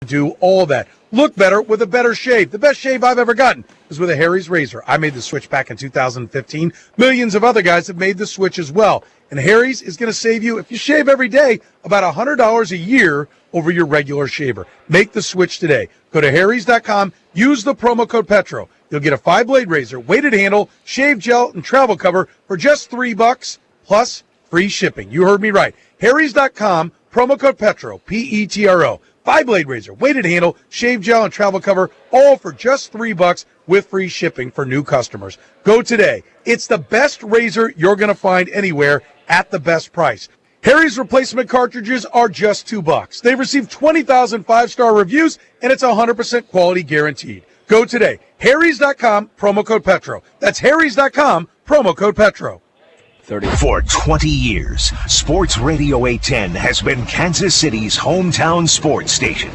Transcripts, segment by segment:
do all that. Look better with a better shave. The best shave I've ever gotten is with a Harry's razor. I made the switch back in 2015. Millions of other guys have made the switch as well. And Harry's is going to save you, if you shave every day, about $100 a year over your regular shaver. Make the switch today. Go to harrys.com. Use the promo code Petro. You'll get a 5-blade razor, weighted handle, shave gel, and travel cover for just $3 plus free shipping. You heard me right. harrys.com, promo code Petro, Petro. 5-blade razor, weighted handle, shave gel, and travel cover, all for just $3 with free shipping for new customers. Go today. It's the best razor you're going to find anywhere at the best price. Harry's replacement cartridges are just $2. They've received 20,000 5-star reviews, and it's 100% quality guaranteed. Go today. harrys.com, promo code Petro. That's harrys.com, promo code Petro. For 20 years, Sports Radio 810 has been Kansas City's hometown sports station.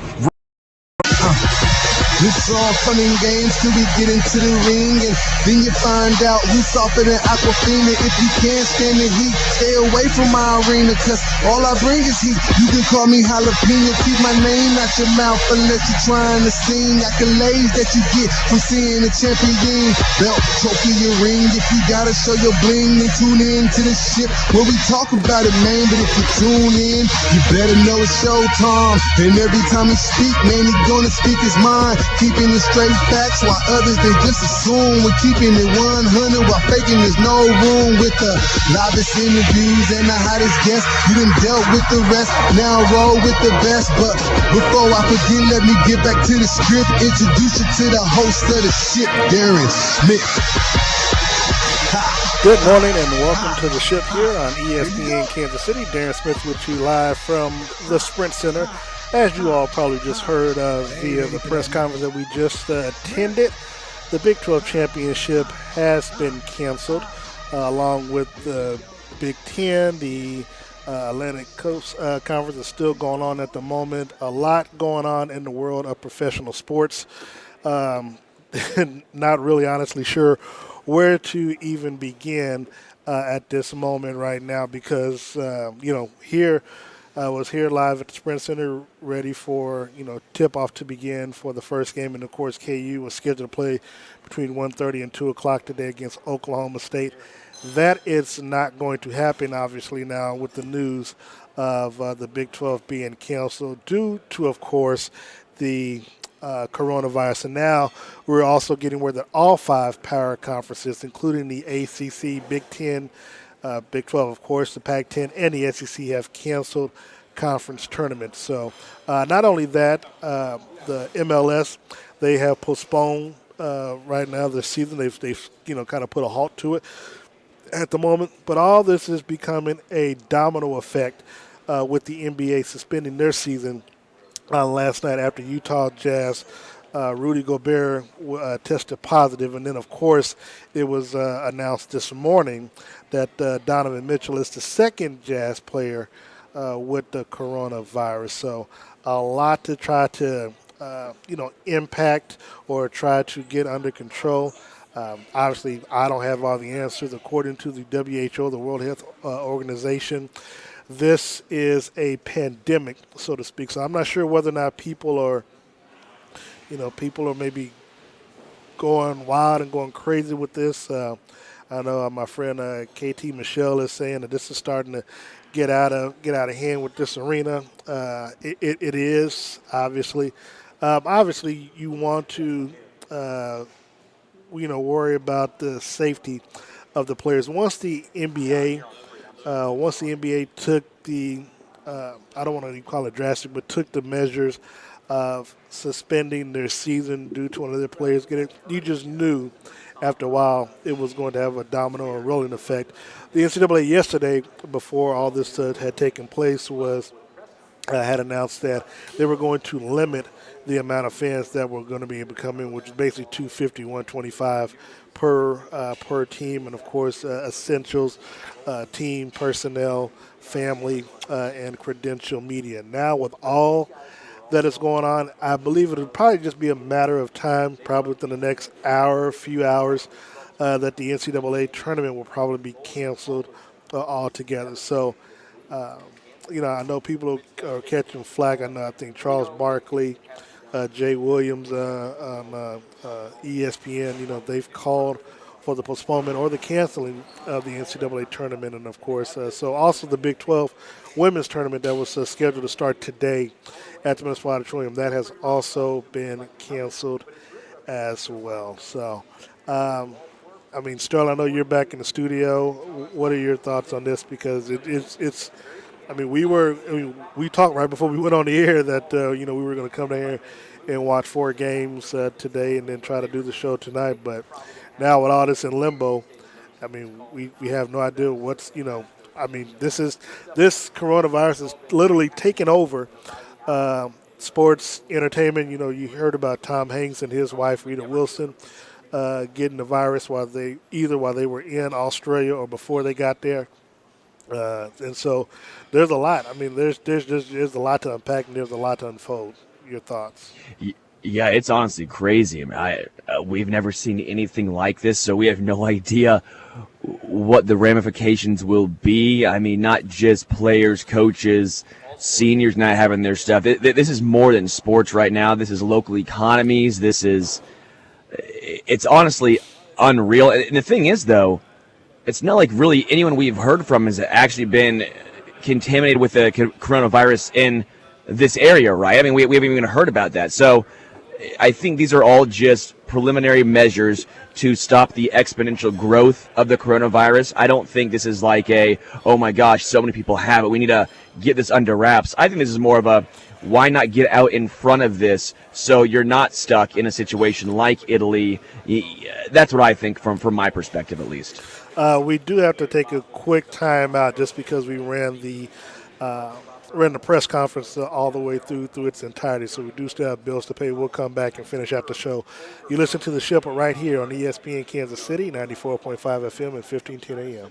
It's all fun and games till we get into the ring, and then you find out who's softer than Aquafina. If you can't stand the heat, stay away from my arena, cause all I bring is heat. You can call me jalapeno, keep my name out your mouth unless you're trying to sing accolades that you get from seeing the champion. Belt, trophy, your ring. If you gotta show your bling, then tune in to the shit where we talk about it, man. But if you tune in, you better know it's showtime. And every time he speak, man, he gonna speak his mind. Keeping the straight facts while others they just assume we're keeping it 100 while faking there's no room. With the livest interviews and the hottest guests, you done dealt with the rest, now roll with the best. But before I forget, let me get back to the script. Introduce you to the host of the shit, Darren Smith. Good morning and welcome to the ship here on ESPN Kansas City. Darren Smith with you live from the Sprint Center. As you all probably just heard via the press conference that we just attended, the Big 12 championship has been canceled, along with the Big 10. The Atlantic Coast Conference is still going on at the moment. A lot going on in the world of professional sports. Not really honestly sure where to even begin at this moment right now because, here – I was here live at the Sprint Center ready for, tip-off to begin for the first game. And, of course, KU was scheduled to play between 1:30 and 2 o'clock today against Oklahoma State. That is not going to happen, obviously, now with the news of the Big 12 being canceled due to, of course, the coronavirus. And now we're also getting word that all 5 power conferences, including the ACC, Big 10, Big 12, of course, the Pac-10, and the SEC have canceled conference tournaments. So not only that, the MLS, they have postponed right now their season. They've kind of put a halt to it at the moment. But all this is becoming a domino effect with the NBA suspending their season last night after Utah Jazz Rudy Gobert tested positive. And then, of course, it was announced this morning that Donovan Mitchell is the second Jazz player with the coronavirus. So a lot to try to, impact or try to get under control. Obviously, I don't have all the answers. According to the WHO, the World Health Organization, this is a pandemic, so to speak. So I'm not sure whether or not people are maybe going wild and going crazy with this. I know my friend KT Michelle is saying that this is starting to get out of hand with this arena. It is obviously. Obviously, you want to worry about the safety of the players. Once the NBA took the I don't want to call it drastic, but took the measures of suspending their season due to one of their players getting, you just knew after a while it was going to have a domino or rolling effect. The NCAA yesterday, before all this had taken place, had announced that they were going to limit the amount of fans that were going to be able to come in, which is basically 250, 125 per team, and of course essentials, team personnel, family, and credential media. Now with all that is going on, I believe it'll probably just be a matter of time, probably within the next few hours, that the NCAA tournament will probably be canceled altogether. So I know people are catching flack. I think Charles Barkley, Jay Williams on ESPN, they've called for the postponement or the canceling of the NCAA tournament. And, of course, so also the Big 12 women's tournament that was scheduled to start today at the Municipal Auditorium, that has also been canceled as well. So, Sterling, I know you're back in the studio. What are your thoughts on this? Because it's we talked right before we went on the air that, we were going to come down here and watch 4 games today and then try to do the show tonight. But now with all this in limbo, we have no idea what's, this coronavirus is literally taking over sports entertainment. You heard about Tom Hanks and his wife, Rita Wilson, getting the virus while they were in Australia or before they got there. And so there's a lot. There's a lot to unpack and there's a lot to unfold. Your thoughts? Yeah, it's honestly crazy. We've never seen anything like this, so we have no idea what the ramifications will be. Not just players, coaches, seniors not having their stuff. This is more than sports right now. This is local economies. It's honestly unreal. And the thing is, though, it's not like really anyone we've heard from has actually been contaminated with the coronavirus in this area, right? We haven't even heard about that. So I think these are all just preliminary measures to stop the exponential growth of the coronavirus. I don't think this is like oh my gosh, so many people have it, we need to get this under wraps. I think this is more of a, why not get out in front of this so you're not stuck in a situation like Italy? That's what I think from my perspective, at least. We do have to take a quick time out just because we ran the press conference all the way through its entirety, so we do still have bills to pay. We'll come back and finish out the show. You listen to The Ship right here on ESPN Kansas City, 94.5 FM and 1510 AM.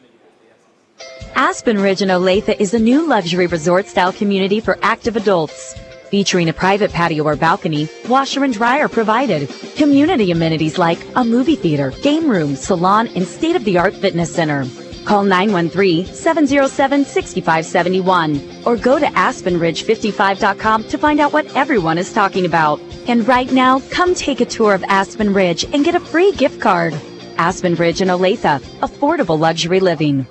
Aspen Ridge in Olathe is a new luxury resort-style community for active adults. Featuring a private patio or balcony, washer and dryer provided. Community amenities like a movie theater, game room, salon, and state-of-the-art fitness center. Call 913-707-6571 or go to AspenRidge55.com to find out what everyone is talking about. And right now, come take a tour of Aspen Ridge and get a free gift card. Aspen Ridge in Olathe, affordable luxury living.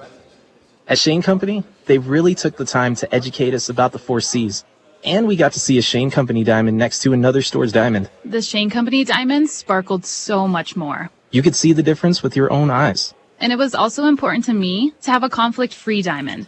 At Shane Company, they really took the time to educate us about the 4 C's. And we got to see a Shane Company diamond next to another store's diamond. The Shane Company diamond sparkled so much more. You could see the difference with your own eyes. And it was also important to me to have a conflict-free diamond.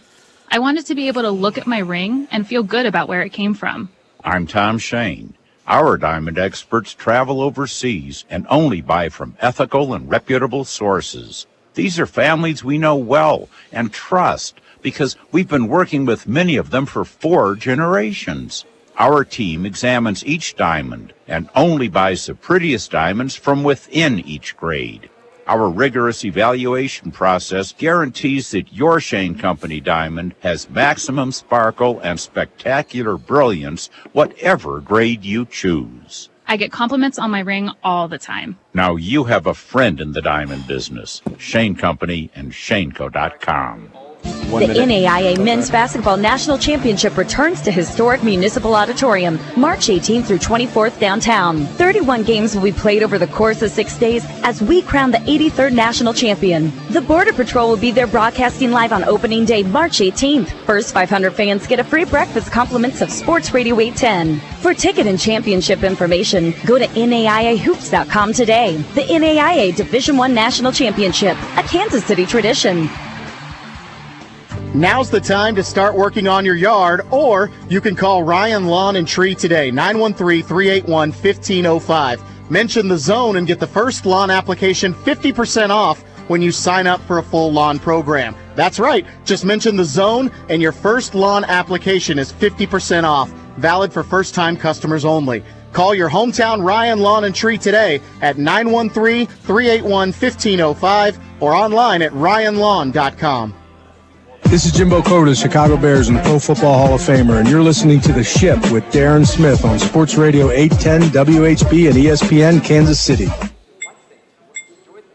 I wanted to be able to look at my ring and feel good about where it came from. I'm Tom Shane. Our diamond experts travel overseas and only buy from ethical and reputable sources. These are families we know well and trust because we've been working with many of them for 4 generations. Our team examines each diamond and only buys the prettiest diamonds from within each grade. Our rigorous evaluation process guarantees that your Shane Company diamond has maximum sparkle and spectacular brilliance, whatever grade you choose. I get compliments on my ring all the time. Now you have a friend in the diamond business. Shane Company and Shaneco.com. The NAIA Men's Basketball National Championship returns to historic Municipal Auditorium, March 18th through 24th downtown. 31 games will be played over the course of 6 days as we crown the 83rd National Champion. The Border Patrol will be there broadcasting live on opening day, March 18th. First 500 fans get a free breakfast compliments of Sports Radio 810. For ticket and championship information, go to NAIAHoops.com today. The NAIA Division I National Championship, a Kansas City tradition. Now's the time to start working on your yard, or you can call Ryan Lawn and Tree today, 913-381-1505. Mention the zone and get the first lawn application 50% off when you sign up for a full lawn program. That's right, just mention the zone and your first lawn application is 50% off, valid for first-time customers only. Call your hometown Ryan Lawn and Tree today at 913-381-1505 or online at ryanlawn.com. This is Jimbo Cole of the Chicago Bears and the Pro Football Hall of Famer, and you're listening to The Ship with Darren Smith on Sports Radio 810 WHB and ESPN Kansas City.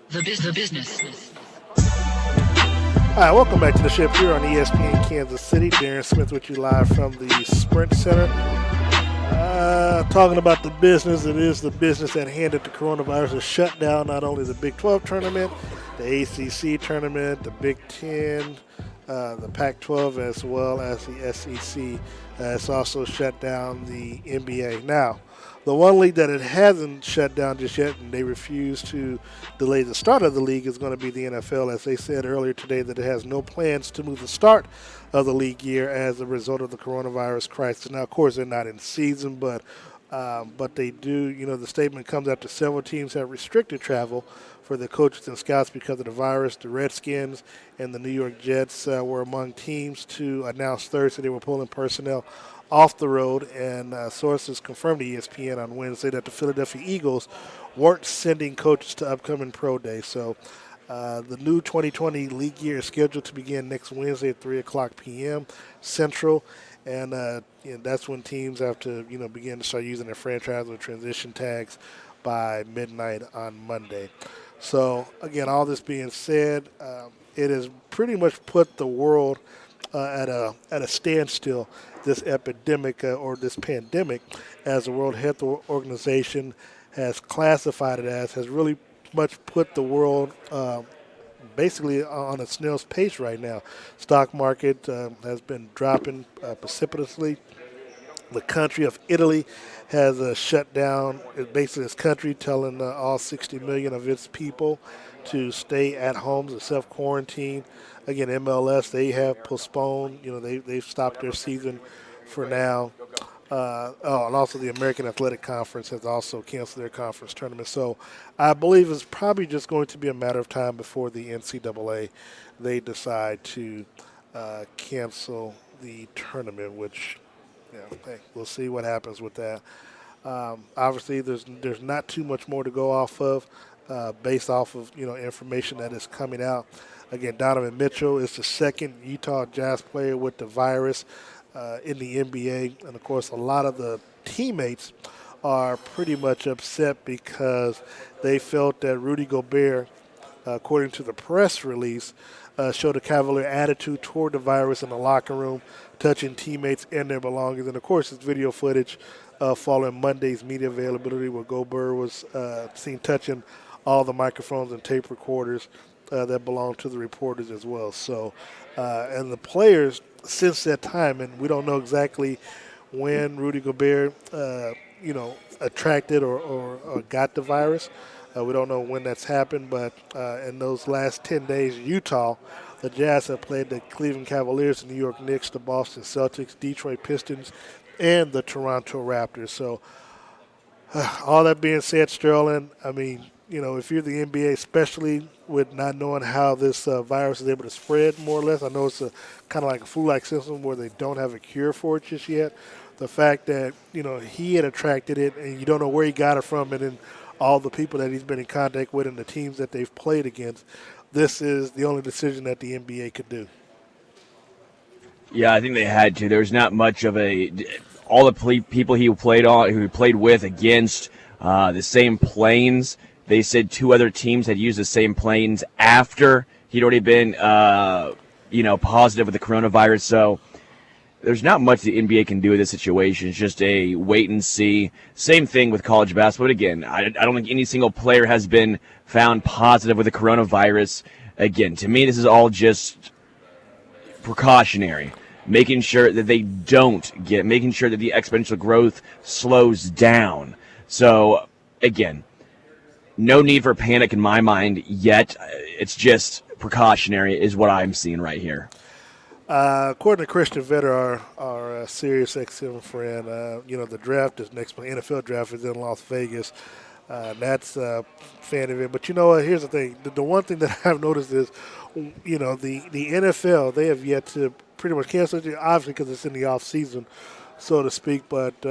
The business. All right, welcome back to the ship here on ESPN Kansas City. Darren Smith with you live from the Sprint Center. Talking about the business, it is the business at hand that the coronavirus has shut down not only the Big 12 tournament, the ACC tournament, the Big 10, the Pac-12, as well as the SEC. It's also shut down the NBA. Now, the one league that it hasn't shut down just yet, and they refuse to delay the start of the league, is going to be the NFL, as they said earlier today that it has no plans to move the start of the league year as a result of the coronavirus crisis. Now, of course, they're not in season, but they do, the statement comes after several teams have restricted travel for their coaches and scouts because of the virus. The Redskins and the New York Jets were among teams to announce Thursday they were pulling personnel off the road, and sources confirmed to ESPN on Wednesday that the Philadelphia Eagles weren't sending coaches to upcoming pro day. So the new 2020 league year is scheduled to begin next Wednesday at 3 o'clock p.m. Central, and that's when teams have to begin to start using their franchise or transition tags by midnight on Monday. So again, all this being said, it has pretty much put the world at a standstill, this epidemic or this pandemic, as the World Health Organization has classified it as, has really much put the world basically on a snail's pace right now. Stock market has been dropping precipitously. The country of Italy has shut down basically its country, telling all 60 million of its people to stay at homes and self-quarantine. Again, MLS, they have postponed, they've stopped their season for now. And also the American Athletic Conference has also canceled their conference tournament. So I believe it's probably just going to be a matter of time before the NCAA, they decide to cancel the tournament, which, hey, we'll see what happens with that. Obviously, there's not too much more to go off of based off of, information that is coming out. Again, Donovan Mitchell is the second Utah Jazz player with the virus in the NBA. And, of course, a lot of the teammates are pretty much upset because they felt that Rudy Gobert, according to the press release, showed a cavalier attitude toward the virus in the locker room, touching teammates and their belongings. And, of course, it's video footage following Monday's media availability where Gobert was seen touching all the microphones and tape recorders that belong to the reporters as well. So, and the players since that time, and we don't know exactly when Rudy Gobert, attracted or got the virus. We don't know when that's happened, but in those last 10 days, Utah, the Jazz have played the Cleveland Cavaliers, the New York Knicks, the Boston Celtics, Detroit Pistons, and the Toronto Raptors. So all that being said, Sterling, I mean, if you're the NBA, especially with not knowing how this virus is able to spread more or less, I know it's kind of like a flu-like symptom where they don't have a cure for it just yet. The fact that, he had attracted it and you don't know where he got it from, and then all the people that he's been in contact with and the teams that they've played against, this is the only decision that the NBA could do. Yeah, I think they had to. There's not much of all the people he played with against the same planes. They said 2 other teams had used the same planes after he'd already been, positive with the coronavirus. So there's not much the NBA can do in this situation. It's just a wait and see. Same thing with college basketball. But again, I don't think any single player has been found positive with the coronavirus. Again, to me, this is all just precautionary, making sure that they making sure that the exponential growth slows down. So, again, no need for panic in my mind yet. It's just precautionary is what I'm seeing right here. According to Christian Vetter, our Sirius XM friend, the draft is next month. NFL draft is in Las Vegas. That's a fan of it. But here's the thing. The one thing that I've noticed is, the NFL, they have yet to pretty much cancel it, obviously because it's in the off season, so to speak. But,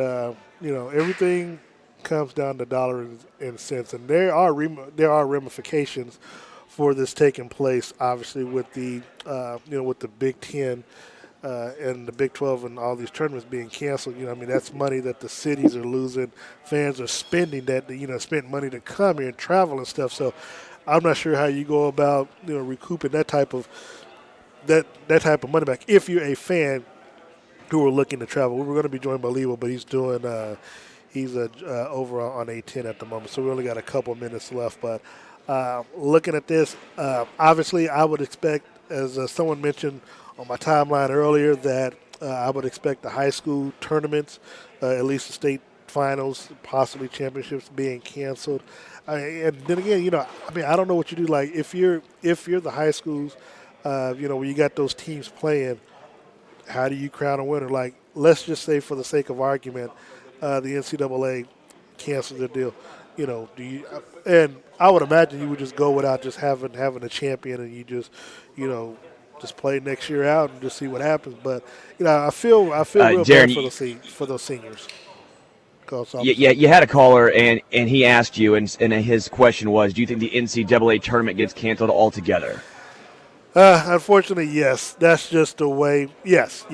everything comes down to dollars and cents. And there are ramifications for this taking place, obviously, with the with the Big 10 and the Big 12 and all these tournaments being canceled. That's money that the cities are losing. Fans are spending that, spent money to come here and travel and stuff. So I'm not sure how you go about, recouping that type of that type of money back if you're a fan who are looking to travel. We were going to be joined by Leo, but he's doing he's over on A10 at the moment, so we only got a couple minutes left. But looking at this, obviously I would expect, as someone mentioned on my timeline earlier, that I would expect the high school tournaments, at least the state finals, possibly championships, being canceled. And then again, I don't know what you do. Like if you're the high schools, when you got those teams playing, how do you crown a winner? Like, let's just say, for the sake of argument, the NCAA cancels the deal. Do you? And I would imagine you would just go without just having a champion, and you just, just play next year out and just see what happens. But I feel real Darren, bad for those seniors. Yeah, you had a caller, and he asked you, and his question was, do you think the NCAA tournament gets canceled altogether? Unfortunately, yes. That's just the way. Yes.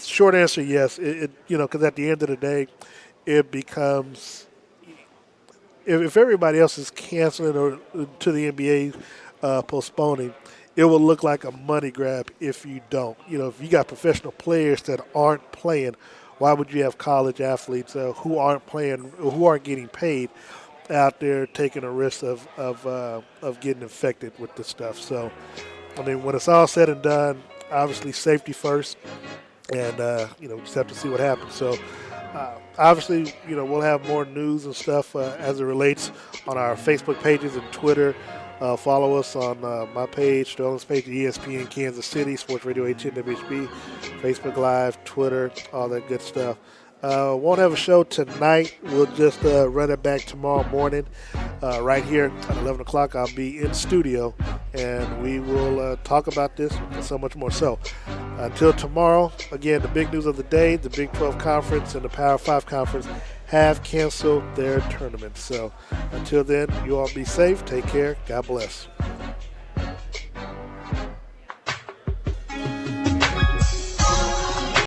Short answer, yes. Because at the end of the day, it becomes, if everybody else is canceling or to the NBA postponing, it will look like a money grab if you don't. If you got professional players that aren't playing, why would you have college athletes who aren't playing, who aren't getting paid, out there taking a risk of getting infected with this stuff? So, when it's all said and done, obviously safety first, and just have to see what happens. So, obviously, we'll have more news and stuff as it relates on our Facebook pages and Twitter. Follow us on my page, Sterling's page, ESPN Kansas City, Sports Radio 810 WHB, Facebook Live, Twitter, all that good stuff. Won't have a show tonight. We'll just run it back tomorrow morning. Right here at 11 o'clock, I'll be in studio, and we will talk about this and so much more. So until tomorrow, again, the big news of the day, the Big 12 Conference and the Power 5 Conference have canceled their tournaments. So until then, you all be safe. Take care. God bless.